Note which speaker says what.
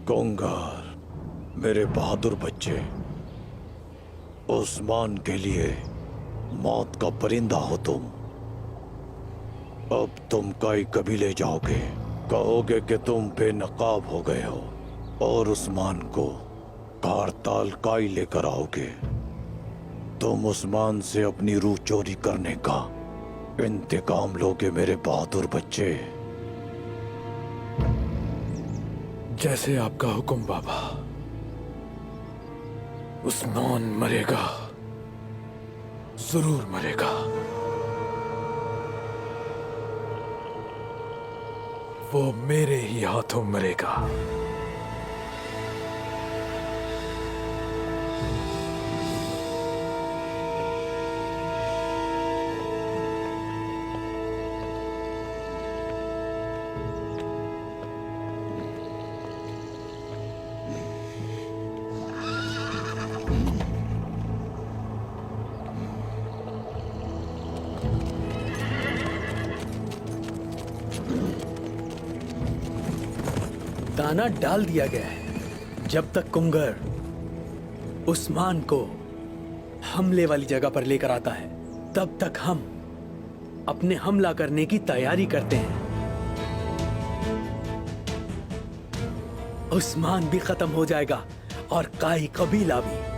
Speaker 1: कोंगार, मेरे बहादुर बच्चे, उस्मान के लिए मौत का परिंदा हो तुम। अब तुम काई कबीले जाओगे, कहोगे कि तुम बेनकाब हो गए हो और उस्मान को कारताल काई लेकर आओगे। तुम उस्मान से अपनी रूह चोरी करने का इंतकाम लोगे मेरे बहादुर बच्चे।
Speaker 2: जैसे आपका हुक्म बाबा। उस्मान मरेगा, जरूर मरेगा। वो मेरे ही हाथों मरेगा।
Speaker 3: दाना डाल दिया गया है। जब तक कुंगर उस्मान को हमले वाली जगह पर लेकर आता है, तब तक हम अपने हमला करने की तैयारी करते हैं। उस्मान भी खत्म हो जाएगा और काई कबीला भी।